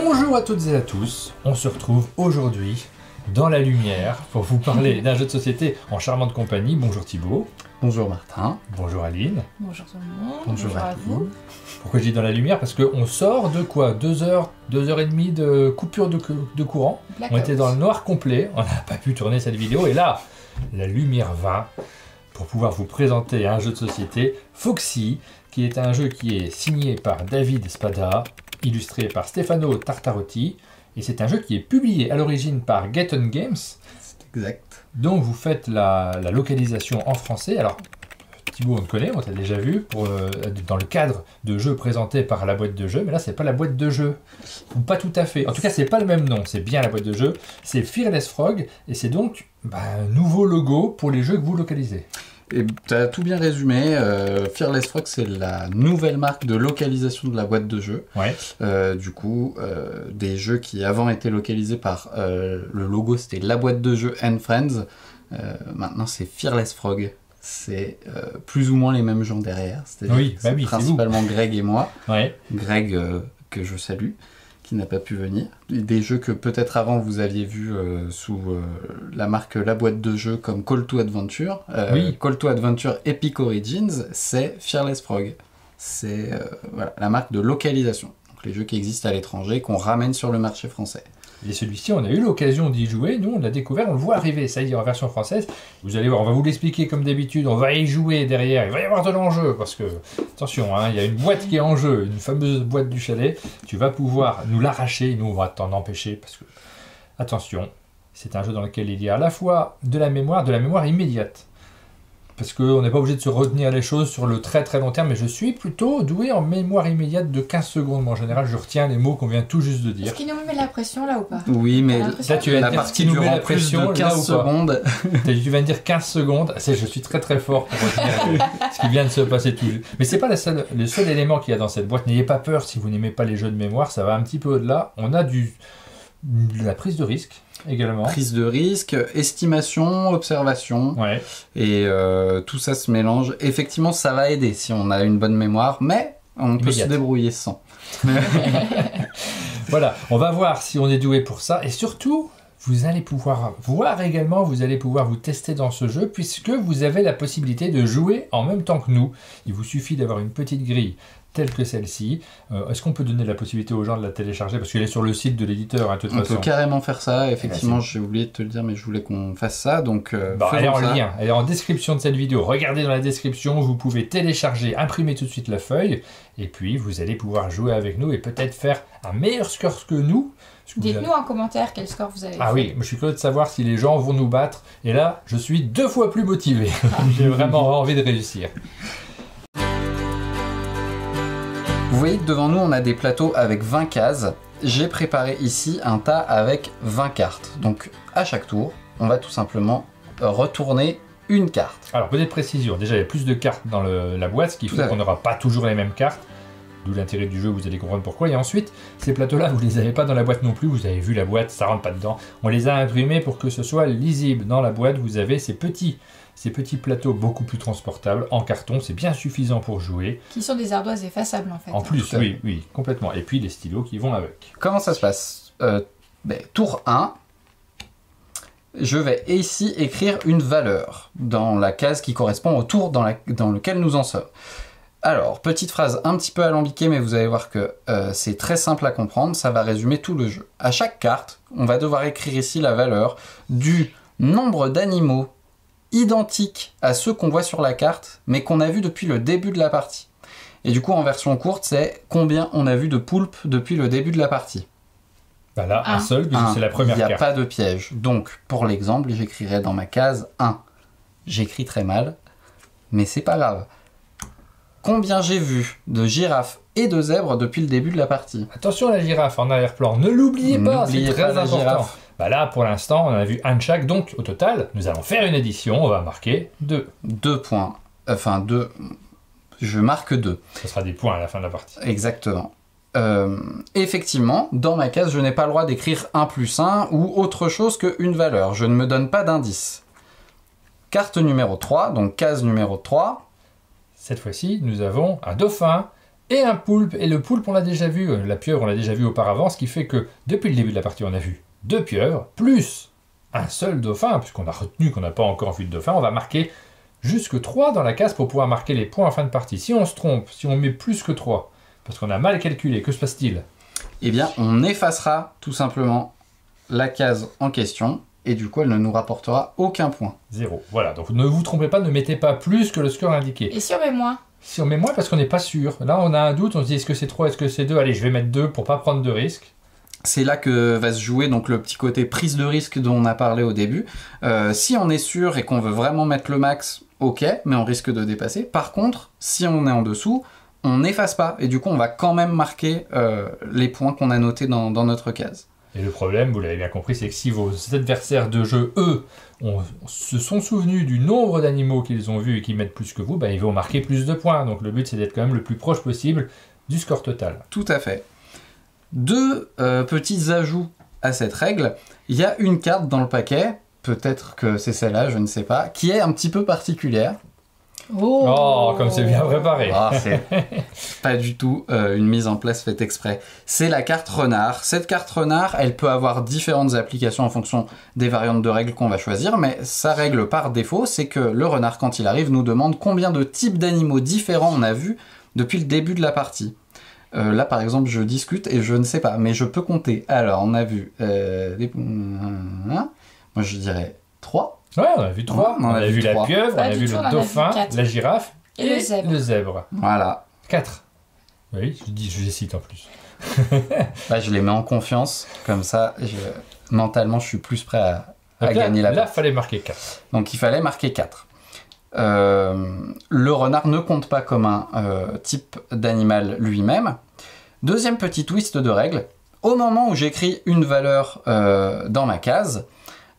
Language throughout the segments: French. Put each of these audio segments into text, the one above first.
Bonjour à toutes et à tous, on se retrouve aujourd'hui dans la lumière pour vous parler d'un jeu de société en charmante compagnie. Bonjour Thibaut. Bonjour Martin. Bonjour Aline. Bonjour tout le monde. Bonjour à vous. Pourquoi je dis dans la lumière? Parce qu'on sort de quoi? 2 heures et demie de coupure de courant. Blackout. On était dans le noir complet, on n'a pas pu tourner cette vidéo et là, la lumière va pour pouvoir vous présenter un jeu de société, Foxy, qui est un jeu qui est signé par David Spada, illustré par Stefano Tartarotti, et c'est un jeu qui est publié à l'origine par Gaton Games. C'est exact. Donc vous faites la localisation en français. Alors Thibaut, on te connaît, on t'a déjà vu dans le cadre de jeux présentés par la boîte de jeu, mais là c'est pas la boîte de jeu, ou pas tout à fait. En tout cas c'est pas le même nom, c'est bien la boîte de jeu, c'est Fearless Frog, et c'est donc un nouveau logo pour les jeux que vous localisez. Et tu as tout bien résumé. Fearless Frog, c'est la nouvelle marque de localisation de la boîte de jeu. Ouais. Du coup, des jeux qui avant étaient localisés par le logo, c'était la boîte de jeu and Friends. Maintenant, c'est Fearless Frog. C'est plus ou moins les mêmes gens derrière. C'est-à-dire Oui, que c'est principalement Greg et moi. Ouais. Greg, que je salue, qui n'a pas pu venir. Des jeux que peut-être avant vous aviez vus sous la marque La Boîte de Jeux comme Call to Adventure. Oui. Call to Adventure Epic Origins, c'est Fearless Frog. C'est voilà, la marque de localisation. Donc, les jeux qui existent à l'étranger, qu'on ramène sur le marché français. Et celui-ci, on a eu l'occasion d'y jouer, nous on l'a découvert, on le voit arriver, ça y est, en version française. Vous allez voir, on va vous l'expliquer comme d'habitude, on va y jouer derrière, il va y avoir de l'enjeu, parce que, attention, il y a une boîte qui est en jeu, une fameuse boîte du chalet, tu vas pouvoir nous l'arracher, nous on va t'en empêcher, parce que, attention, c'est un jeu dans lequel il y a à la fois de la mémoire immédiate. Parce qu'on n'est pas obligé de se retenir les choses sur le très très long terme, mais je suis plutôt doué en mémoire immédiate de 15 secondes. En général, je retiens les mots qu'on vient tout juste de dire. Est-ce qu'il nous met la pression là ou pas? Oui, mais Là, tu vas la dire partie ce qui nous met durant la plus pression, de 15 secondes. Tu vas me dire 15 secondes. Je suis très très fort pour retenir ce qui vient de se passer tout de suite. Mais c'est pas le seul élément qu'il y a dans cette boîte. N'ayez pas peur si vous n'aimez pas les jeux de mémoire, ça va un petit peu au-delà. On a de la prise de risque également. Prise de risque, estimation, observation, Ouais. et tout ça se mélange. Effectivement, ça va aider si on a une bonne mémoire, mais on peut se débrouiller sans. Voilà, on va voir si on est doué pour ça, et surtout, vous allez pouvoir voir également, vous allez pouvoir vous tester dans ce jeu, puisque vous avez la possibilité de jouer en même temps que nous. Il vous suffit d'avoir une petite grille telle que celle-ci. Est-ce qu'on peut donner la possibilité aux gens de la télécharger? Parce qu'elle est sur le site de l'éditeur, de toute façon. On peut carrément faire ça, effectivement, j'ai oublié de te le dire, mais je voulais qu'on fasse ça, donc elle est en ça. lien, elle est en description de cette vidéo. Regardez dans la description, vous pouvez télécharger, imprimer tout de suite la feuille, et puis vous allez pouvoir jouer avec nous et peut-être faire un meilleur score que nous. Dites-nous en commentaire quel score vous avez fait. Ah oui, je suis curieux de savoir si les gens vont nous battre, et là, je suis 2 fois plus motivé. J'ai vraiment envie de réussir. Vous voyez que devant nous, on a des plateaux avec 20 cases. J'ai préparé ici un tas avec 20 cartes. Donc, à chaque tour, on va tout simplement retourner une carte. Alors, petite précision, déjà, il y a plus de cartes dans la boîte, ce qui fait qu'on n'aura pas toujours les mêmes cartes. D'où l'intérêt du jeu, vous allez comprendre pourquoi. Et ensuite, ces plateaux-là, vous ne les avez pas dans la boîte non plus. Vous avez vu la boîte, ça rentre pas dedans. On les a imprimés pour que ce soit lisible. Dans la boîte, vous avez ces petits plateaux beaucoup plus transportables en carton. C'est bien suffisant pour jouer. Qui sont des ardoises effaçables en fait. En plus, oui, complètement. Et puis les stylos qui vont avec. Comment ça se passe? Tour 1. Je vais ici écrire une valeur dans la case qui correspond au tour dans lequel nous en sommes. Alors, petite phrase un petit peu alambiquée, mais vous allez voir que c'est très simple à comprendre, ça va résumer tout le jeu. À chaque carte, on va devoir écrire ici la valeur du nombre d'animaux identiques à ceux qu'on voit sur la carte, mais qu'on a vu depuis le début de la partie. Et du coup, en version courte, c'est combien on a vu de poulpes depuis le début de la partie. Bah là, un seul, puisque c'est la première carte. Il n'y a pas de piège. Donc, pour l'exemple, j'écrirai dans ma case 1. J'écris très mal, mais c'est pas grave. Combien j'ai vu de girafes et de zèbres depuis le début de la partie? Attention à la girafe en arrière-plan, ne l'oubliez pas, c'est très important. Bah là, pour l'instant, on a vu un de chaque, donc au total, nous allons faire une addition, on va marquer 2. 2 points. Enfin, 2. Je marque 2. Ce sera des points à la fin de la partie. Exactement. Effectivement, dans ma case, je n'ai pas le droit d'écrire 1 plus 1 ou autre chose qu'une valeur. Je ne me donne pas d'indice. Carte numéro 3, donc case numéro 3. Cette fois-ci, nous avons un dauphin et un poulpe. Et le poulpe, on l'a déjà vu, la pieuvre, on l'a déjà vu auparavant, ce qui fait que depuis le début de la partie, on a vu 2 pieuvres, plus un seul dauphin, puisqu'on a retenu qu'on n'a pas encore vu de dauphin, on va marquer jusque 3 dans la case pour pouvoir marquer les points en fin de partie. Si on se trompe, si on met plus que 3, parce qu'on a mal calculé, que se passe-t-il? Eh bien, on effacera tout simplement la case en question, et du coup, elle ne nous rapportera aucun point. 0. Voilà, donc ne vous trompez pas, ne mettez pas plus que le score indiqué. Et si on met moins? Si on met moins, parce qu'on n'est pas sûr. Là, on a un doute, on se dit est-ce que c'est 3, est-ce que c'est 2? Allez, je vais mettre 2 pour pas prendre de risques. C'est là que va se jouer donc le petit côté prise de risque dont on a parlé au début. Si on est sûr et qu'on veut vraiment mettre le max, ok, mais on risque de dépasser. Par contre, si on est en dessous, on n'efface pas, et du coup, on va quand même marquer les points qu'on a notés dans notre case. Et le problème, vous l'avez bien compris, c'est que si vos adversaires de jeu, eux, se sont souvenus du nombre d'animaux qu'ils ont vus et qui mettent plus que vous, ben, ils vont marquer plus de points. Donc le but, c'est d'être quand même le plus proche possible du score total. Tout à fait. 2 petits ajouts à cette règle. Il y a une carte dans le paquet, peut-être que c'est celle-là, je ne sais pas, qui est un petit peu particulière. Oh, comme c'est bien préparé. Ah, c'est pas du tout une mise en place faite exprès. C'est la carte renard. Cette carte renard, elle peut avoir différentes applications en fonction des variantes de règles qu'on va choisir, mais sa règle par défaut, c'est que le renard, quand il arrive, nous demande combien de types d'animaux différents on a vus depuis le début de la partie. Là, par exemple, je discute et je ne sais pas, mais je peux compter. Alors, on a vu moi, je dirais 3. Ouais, on a vu 3. On a vu la pieuvre, on a vu le dauphin, la girafe et le zèbre. Voilà. 4. Oui, je les cite en plus. Là, je les mets en confiance, comme ça, mentalement, je suis plus prêt à gagner la partie. Là, il fallait marquer 4. Donc, il fallait marquer 4. Le renard ne compte pas comme un type d'animal lui-même. Deuxième petit twist de règle. Au moment où j'écris une valeur dans ma case,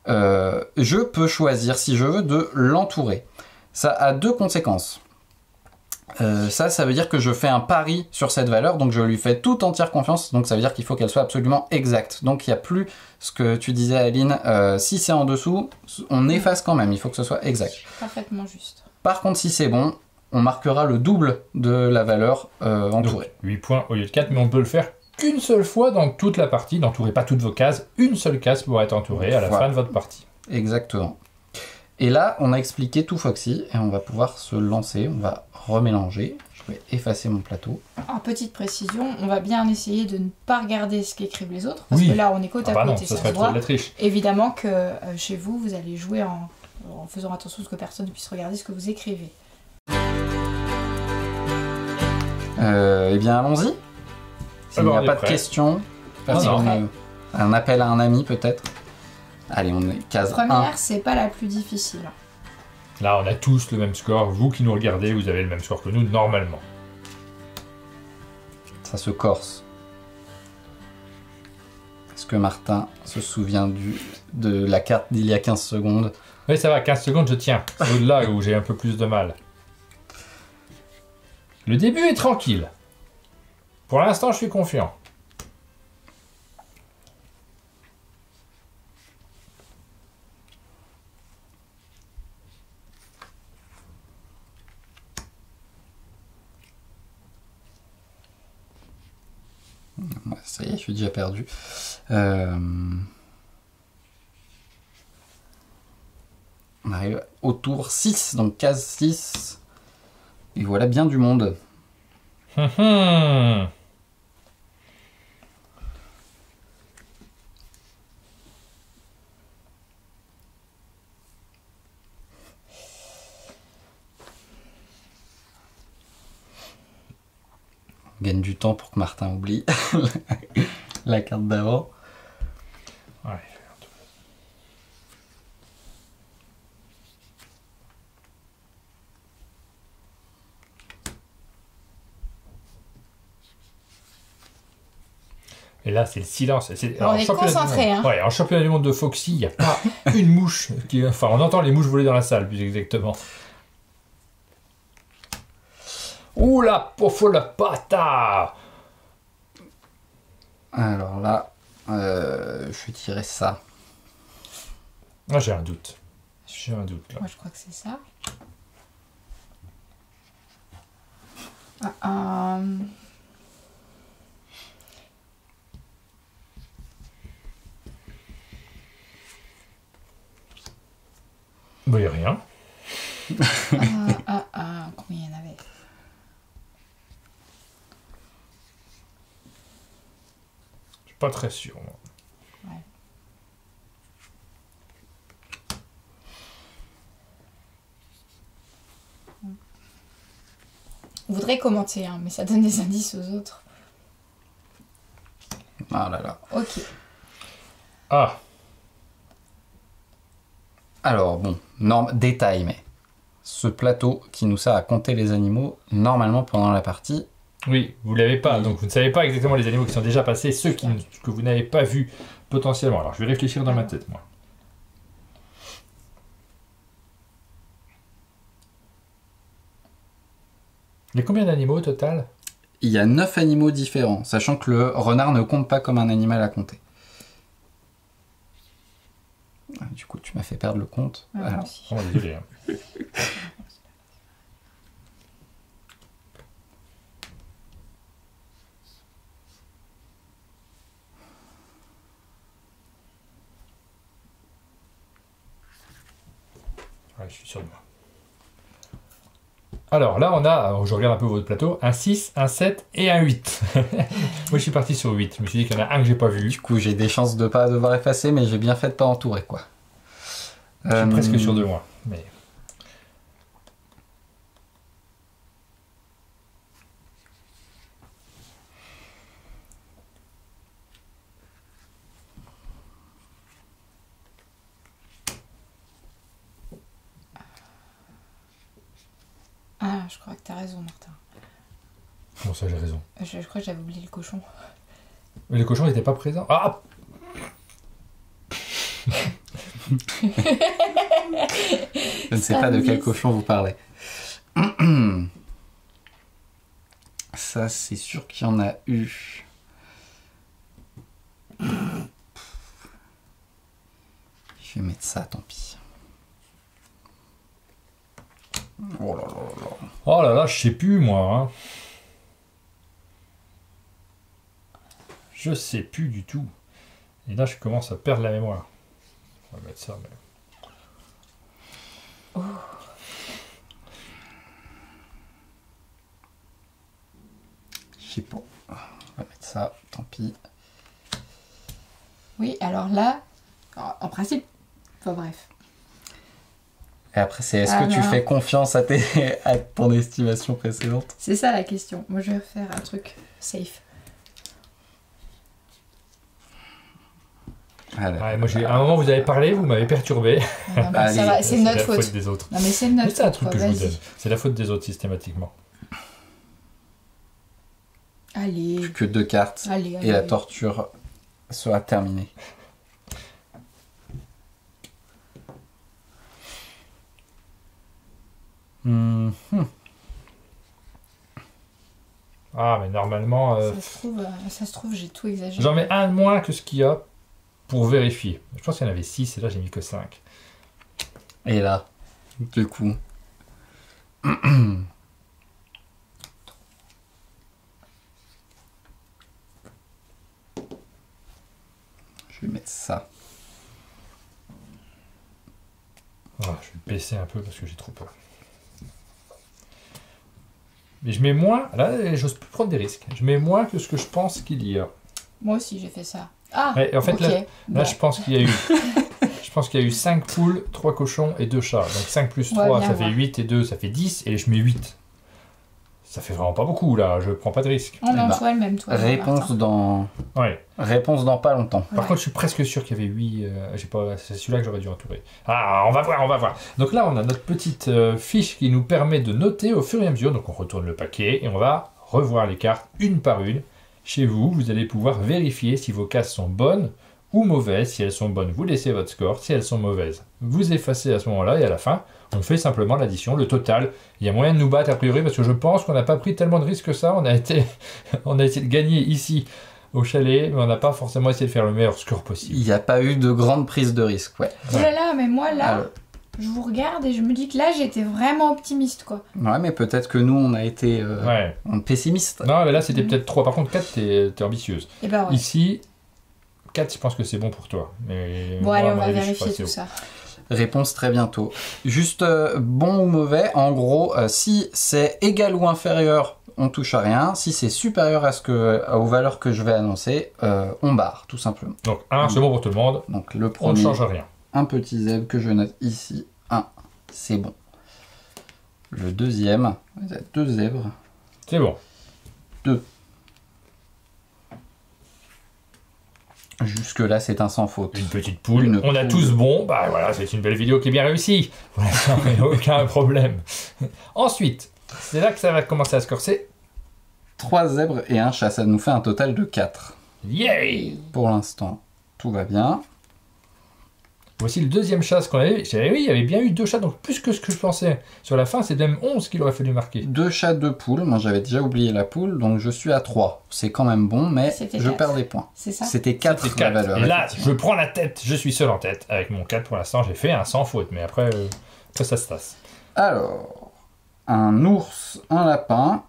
je peux choisir, si je veux, de l'entourer. Ça a 2 conséquences. Ça veut dire que je fais un pari sur cette valeur, donc je lui fais toute entière confiance, donc ça veut dire qu'il faut qu'elle soit absolument exacte. Donc il n'y a plus ce que tu disais, Aline, si c'est en dessous, on efface quand même, il faut que ce soit exact. Parfaitement juste. Par contre, si c'est bon, on marquera le double de la valeur entourée. Donc, 8 points au lieu de 4, mais on peut le faire qu'une seule fois dans toute la partie. N'entourez pas toutes vos cases, une seule case pour être entourée à la fin de votre partie. Exactement. Et là, on a expliqué tout Foxy, et on va pouvoir se lancer, on va remélanger. Je vais effacer mon plateau. En petite précision, on va bien essayer de ne pas regarder ce qu'écrivent les autres, parce que là, on est côte à côte non, et ça ça serait se trop de voit. la triche. Évidemment que chez vous, vous allez jouer en faisant attention à ce que personne ne puisse regarder ce que vous écrivez. Eh bien, allons-y. S'il n'y a pas de questions, un appel à un ami peut-être. Allez, on est case 1. Première, c'est pas la plus difficile. Là, on a tous le même score. Vous qui nous regardez, vous avez le même score que nous, normalement. Ça se corse. Est-ce que Martin se souvient de la carte d'il y a 15 secondes? Oui, ça va, 15 secondes, je tiens. C'est là où j'ai un peu plus de mal. Le début est tranquille. Pour l'instant, je suis confiant. Ça y est, je suis déjà perdu. On arrive au tour 6, donc case 6. Et voilà bien du monde. On gagne du temps pour que Martin oublie la carte d'avant. Ouais. Et là, c'est le silence. On est concentré. Hein. Ouais, en championnat du monde de Foxy, il n'y a pas une mouche. Enfin, on entend les mouches voler dans la salle, plus exactement. Ouh la la pata! Alors là, je vais tirer ça. Ah, j'ai un doute. J'ai un doute là. Moi, je crois que c'est ça. pas très sûr. Moi. On voudrait commenter, hein, mais ça donne des indices aux autres. Ah là là. Ok. Ah, Alors bon, détail, mais ce plateau qui nous sert à compter les animaux, normalement pendant la partie, oui, vous l'avez pas, donc vous ne savez pas exactement les animaux qui sont déjà passés, ceux que vous n'avez pas vus potentiellement. Alors je vais réfléchir dans ma tête, moi. Il y a combien d'animaux au total? il y a 9 animaux différents, sachant que le renard ne compte pas comme un animal à compter. Ah, du coup, tu m'as fait perdre le compte. Ah, Alors, moi aussi. Oh, désolé. Hein. Ouais, je suis sûr de moi. Alors là, on a, je regarde un peu votre plateau, un 6, un 7 et un 8. Moi, je suis parti sur 8. Je me suis dit qu'il y en a un que j'ai pas vu. du coup, j'ai des chances de pas devoir effacer, mais j'ai bien fait de pas entourer, quoi. Je suis presque sûr de moi. Mais... Ah, je crois que t'as raison, Martin. Bon, ça, j'ai raison. Je crois que j'avais oublié le cochon. Mais le cochon n'était pas présent. Ah! Je ne sais pas de quel cochon vous parlez. Ça, c'est sûr qu'il y en a eu. Je vais mettre ça, tant pis. Oh là là là là. Oh là là, je sais plus, moi. Hein. Je sais plus du tout. Et là, je commence à perdre la mémoire. On va mettre ça, mais... Je sais pas. On va mettre ça, tant pis. Oui, alors là, en principe, enfin bref. Et après, c'est est-ce Ah, que tu non. fais confiance à, à ton estimation précédente? C'est ça la question. Moi, je vais faire un truc safe. Alors, Ouais, moi, à un moment, vous avez parlé, vous m'avez perturbé. Non, mais Allez, ça va, c'est de notre la faute faute. des autres. Non, mais c'est de Mais notre c'est un faute. truc quoi, que je vous vas-y. donne. C'est la faute des autres, systématiquement. Allez, plus que 2 cartes. allez, allez. Et la torture sera terminée. Mhm. Ah, mais normalement... Ça se trouve, j'ai tout exagéré. J'en mets un de moins que ce qu'il y a pour vérifier. Je pense qu'il y en avait 6 et là, j'ai mis que 5. Et là, du coup... Je vais mettre ça. Ah, je vais baisser un peu parce que j'ai trop peur. Mais je mets moins... Là, j'ose plus prendre des risques. Je mets moins que ce que je pense qu'il y a. Moi aussi, j'ai fait ça. Ah, Ouais, en fait, ok. là, Bon. je pense qu'il y a eu... Je pense qu'il y a eu 5 poules, 3 cochons et 2 chats. Donc 5 plus 3, bien ça fait voir. 8 et 2, ça fait 10. Et je mets 8. Ça fait vraiment pas beaucoup, là. Je prends pas de risque. Oh non, Eh ben, toi, le même, toi. Réponse Martin. dans... Ouais. Réponse dans pas longtemps. Par Ouais. contre, je suis presque sûr qu'il y avait 8. J'ai pas... C'est celui-là que j'aurais dû entourer. Ah, on va voir, on va voir. Donc là, on a notre petite fiche qui nous permet de noter au fur et à mesure. Donc on retourne le paquet et on va revoir les cartes une par une. Chez vous, vous allez pouvoir vérifier si vos cases sont bonnes ou mauvaises. Si elles sont bonnes, vous laissez votre score. Si elles sont mauvaises, vous effacez à ce moment-là et à la fin, on fait simplement l'addition, le total. Il y a moyen de nous battre a priori parce que je pense qu'on n'a pas pris tellement de risques que ça. On a essayé de gagner ici au chalet, mais on n'a pas forcément essayé de faire le meilleur score possible. Il n'y a pas eu de grande prise de risque, ouais. Oh là là, mais moi, là, Alors, je vous regarde et je me dis que là, j'étais vraiment optimiste, quoi. ouais, mais peut-être que nous, on a été Ouais. pessimistes. Non, mais là, c'était peut-être 3. Par contre, 4, t'es ambitieuse. Et bah ouais. Ici, 4, je pense que c'est bon pour toi. Mais Bon, moi, allez, à on mon va avis, je suis vérifier passé tout haut. ça. Réponse très bientôt. Juste bon ou mauvais, en gros, si c'est égal ou inférieur, on touche à rien. Si c'est supérieur aux valeurs que je vais annoncer, on barre, tout simplement. Donc 1, c'est bon pour tout le monde. Donc le On ne premier, change rien. un petit zèbre que je note ici. 1, c'est bon. Le deuxième, vous avez 2 zèbres. C'est bon. 2. Jusque là, c'est un sans faute. Une petite poule. Une On a poule. tous bon. Bah voilà, c'est une belle vidéo qui est bien réussie. Voilà, il n'y a aucun problème. Ensuite, c'est là que ça va commencer à se corser. 3 zèbres et un chat, ça nous fait un total de 4. Yay! Pour l'instant, tout va bien. Voici le deuxième chat qu'on avait. J'avais, oui, il y avait bien eu 2 chats, donc plus que ce que je pensais. Sur la fin, c'est même 11 qu'il aurait fallu marquer. 2 chats, 2 poules. Moi, j'avais déjà oublié la poule, donc je suis à 3. C'est quand même bon, mais C'était je 4. perds des points. C'est ça? C'était 4 C'était la 4. valeur. Et là, effectivement. je prends la tête. Je suis seul en tête. Avec mon 4, pour l'instant, j'ai fait un sans faute. Mais après, ça se tasse. Alors, un ours, un lapin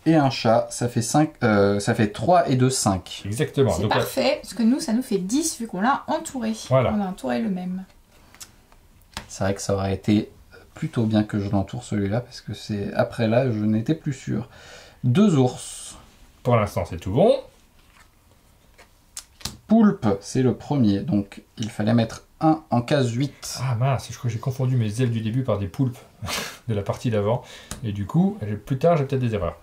et un chat, ça fait 5, ça fait 3 et 2, 5. Exactement. C'est Donc, là, parfait, parce que nous, ça nous fait 10 vu qu'on l'a entouré. Voilà. On a entouré le même. C'est vrai que ça aurait été plutôt bien que je l'entoure celui-là, parce que c'est après là, je n'étais plus sûr. 2 ours. pour l'instant, c'est tout bon. Poulpe, c'est le premier, donc il fallait mettre 1 en case 8. Ah mince, je crois que j'ai confondu mes ailes du début par des poulpes de la partie d'avant. Et du coup, plus tard, j'ai peut-être des erreurs.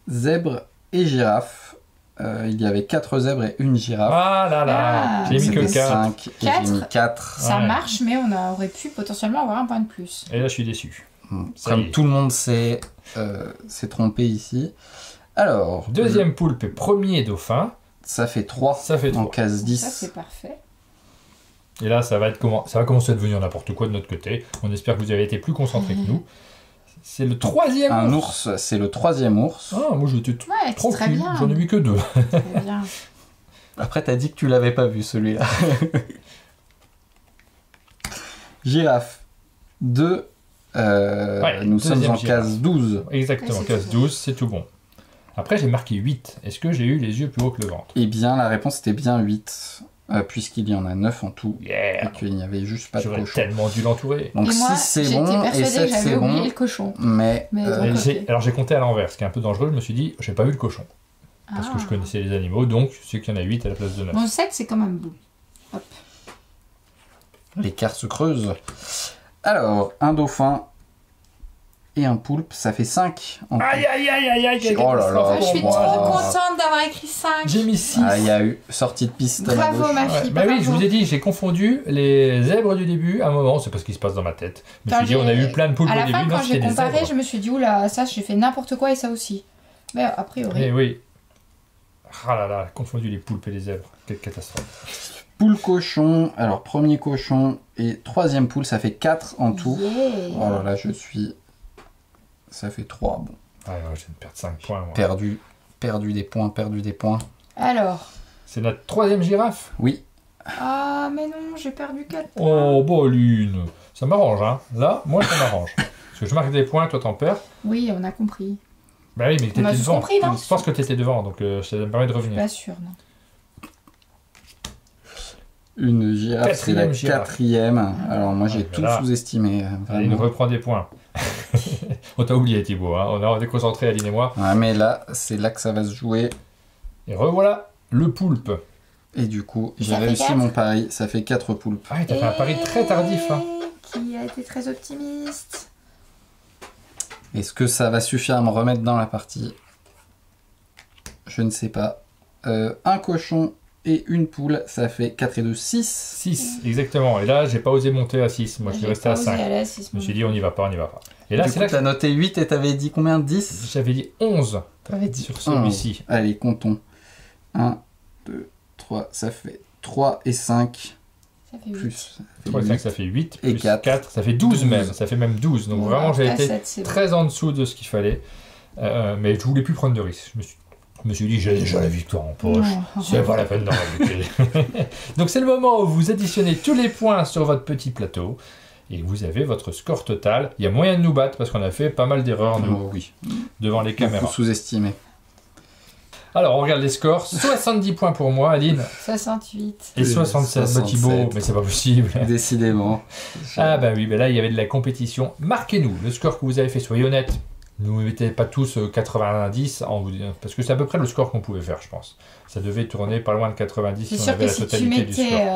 Zèbre et girafe. Il y avait 4 zèbres et une girafe. Ah là là, Ah, j'ai mis que c'était 4. 5 et j'ai mis 4. Ça Ouais. marche, mais on aurait pu potentiellement avoir un point de plus. Et là, je suis déçu. Ça y Comme est. tout le monde s'est trompé ici. Alors, Deuxième poulpe et premier dauphin. ça fait 3 Ça fait en 3. case Ça, 10. c'est parfait. Et là, ça va commencer à devenir n'importe quoi de notre côté. On espère que vous avez été plus concentrés que nous. C'est le troisième Un ours. ours, c'est le troisième ours. Ah, moi j'étais tout Ouais, c'est très tranquille. bien. J'en ai mis que 2. Très bien. Après, t'as dit que tu l'avais pas vu celui-là. Girafe. 2. Nous sommes deuxième en girafe. case 12. Exactement, Ouais, c'est case tout bon. 12, c'est tout bon. Après, j'ai marqué 8. Est-ce que j'ai eu les yeux plus hauts que le ventre? Eh bien, la réponse était bien 8. Puisqu'il y en a 9 en tout. Yeah! Et qu'il n'y avait juste pas de J'aurais cochon. tellement dû l'entourer. Donc Et moi, 6 c'est j'étais bon et persuadée 7 que j'avais c'est oublié bon. le cochon. Mais Mais euh, donc, Alors j'ai compté à l'envers, ce qui est un peu dangereux. Je me suis dit, j'ai pas vu le cochon. Parce que je connaissais les animaux, donc je sais qu'il y en a 8 à la place de 9. Bon, 7, c'est quand même bon. Hop. l'écart se creuse. Alors, un dauphin et un poulpe, ça fait 5 en tout. Aïe aïe aïe aïe aïe, quelle Oh là catastrophe là, Je pour suis moi. trop wow. contente d'avoir écrit 5. J'ai mis 6. Ah, il y a eu sortie de piste à la Bravo, gauche. ma Ouais, fille. bah oui, je bravo. vous ai dit, j'ai confondu les zèbres du début à un moment, c'est pas ce qui se passe dans ma tête. Je me Quand suis dit, on a j'ai- eu plein de poulpes À au la début, fin, non, quand j'ai c'était des comparé, zèbres. je me suis dit, oula, ça, j'ai fait n'importe quoi et ça aussi. Mais a priori. Eh oui. Ah là là, confondu les poulpes et les zèbres. Quelle catastrophe. Poule cochon, alors premier cochon et troisième poule, ça fait 4 en tout. Yeah. Oh là là, je suis... Ça fait 3, bon. Ah ouais, je viens de perdre 5 points, moi. Perdu des points. Alors. C'est notre troisième girafe. Oui, Ah, mais non, j'ai perdu 4 points. Oh, Boline. Ça m'arrange, hein. Là, moi, ça m'arrange. Parce que je marque des points, toi, t'en perds. Oui, on a compris. Bah oui, mais On a t'étais tous devant. compris, non Je pense que t'étais devant, donc ça me permet de revenir. Pas sûr, non. une girafe, c'est la Quatrième girafe. quatrième. Alors moi, j'ai Ouais, tout là. sous-estimé. Allez, il nous Vraiment. reprend des points. On t'a oublié, Thibaut. Hein. On a déconcentré Aline et moi. Ouais, mais là, c'est là que ça va se jouer. Et revoilà le poulpe. Et du coup, Ça j'ai fait réussi 4. mon pari. Ça fait 4 poulpes. Ah, t'as fait un pari très tardif. Hein. Qui a été très optimiste. Est-ce que ça va suffire à me remettre dans la partie? Je ne sais pas. Un cochon et une poule, ça fait 4 et 2, 6. 6, exactement. Et là, j'ai pas osé monter à 6. Moi, je suis resté à 5. Je me suis dit, on n'y va pas, on n'y va pas. Et là, Du c'est coup, là que t'as noté 8 et t'avais dit combien? 10? j'avais dit 11 T'avais dit. sur celui-ci. Allez, comptons. 1, 2, 3, ça fait 3 et 5. Ça fait 8. Plus, ça fait 3 et 5, 8. ça fait 8. Et Plus 4. 4, ça fait 12 même. 12. Ça fait même 12. Donc Bon, vraiment, j'ai après, été 7, c'est bon. très en dessous de ce qu'il fallait. Mais je voulais plus prendre de risques. Je me suis dit, j'ai déjà la victoire en poche. Non. C'est pas la peine d'en rajouter. Donc c'est le moment où vous additionnez tous les points sur votre petit plateau et vous avez votre score total. Il y a moyen de nous battre parce qu'on a fait pas mal d'erreurs, nous, Oh, oui. devant les Beaucoup caméras. sous-estimé. Alors on regarde les scores. 70 points pour moi, Aline, 68. et 67. Bah, Thibaut, 67. mais c'est pas possible. Décidément. Ah bah oui, bah là il y avait de la compétition. Marquez-nous le score que vous avez fait, soyez honnête. Ne nous mettez pas tous 90 parce que c'est à peu près le score qu'on pouvait faire, je pense. Ça devait tourner pas loin de 90 C'est si on sûr avait que la si tu totalité du score. mettais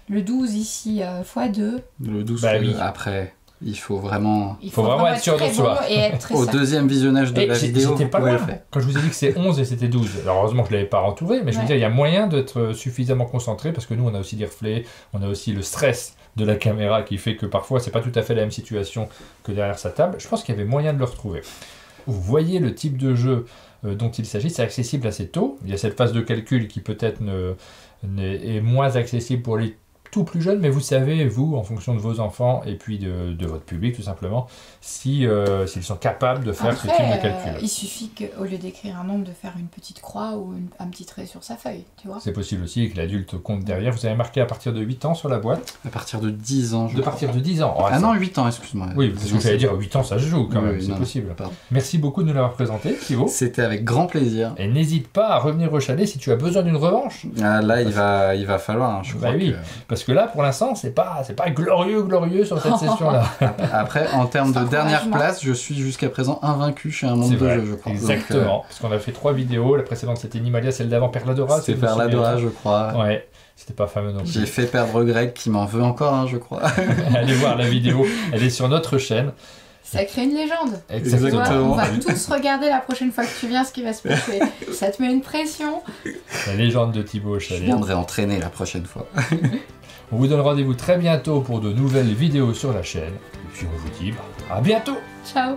le 12 ici x2, Le 12 Bah oui. après, il faut vraiment... il Faut vraiment être sûr de très soi. bon et être très Au certain. deuxième visionnage de Et la vidéo, j'étais vous pas pouvez loin. le faire. Quand je vous ai dit que c'est 11 et c'était 12, alors heureusement que je ne l'avais pas entouré, mais je veux Ouais. dire, il y a moyen d'être suffisamment concentré parce que nous, on a aussi des reflets, on a aussi le stress de la caméra qui fait que parfois, c'est pas tout à fait la même situation que derrière sa table. Je pense qu'il y avait moyen de le retrouver. Vous voyez le type de jeu dont il s'agit, c'est accessible assez tôt. Il y a cette phase de calcul qui peut-être est moins accessible pour les tout plus jeunes, mais vous savez, vous, en fonction de vos enfants et puis de votre public tout simplement, s'ils sont capables de faire ce type de calcul. Il suffit qu'au lieu d'écrire un nombre, de faire une petite croix ou un petit trait sur sa feuille, tu vois. C'est possible aussi que l'adulte compte derrière. Vous avez marqué à partir de 8 ans sur la boîte. À partir de 10 ans, je De crois. partir de 10 ans. Oh, Ah ça- non, 8 ans, excuse-moi. Oui, parce que j'allais dire 8 ans, ça se joue quand Oui, même, oui, c'est non, possible. pardon. Merci beaucoup de nous l'avoir présenté, Thibaut. C'était avec grand plaisir. Et n'hésite pas à revenir au chalet si tu as besoin d'une revanche. Ah, là, il va falloir, hein, je Bah crois oui. que... Parce que là, pour l'instant, c'est pas glorieux sur cette session-là. Après, en termes de Sans dernière encouragement. place, je suis jusqu'à présent invaincu chez un monde C'est de vrai, jeu, je crois. exactement. Parce qu'on a fait 3 vidéos. La précédente, c'était Nimalia, celle d'avant, Perladora. C'était si je me souviens Perladora, bien. je crois. Ouais, c'était pas fameux non plus. J'ai fait perdre Greg qui m'en veut encore, hein, je crois. Allez voir la vidéo, elle est sur notre chaîne. Ça crée une légende. Tu Exactement. vois, on va tous regarder la prochaine fois que tu viens ce qui va se passer. Ça te met une pression. La légende de Thibaut au Je chalet. viendrai entraîner la prochaine fois. On vous donne rendez-vous très bientôt pour de nouvelles vidéos sur la chaîne. Et puis on vous dit à bientôt. Ciao.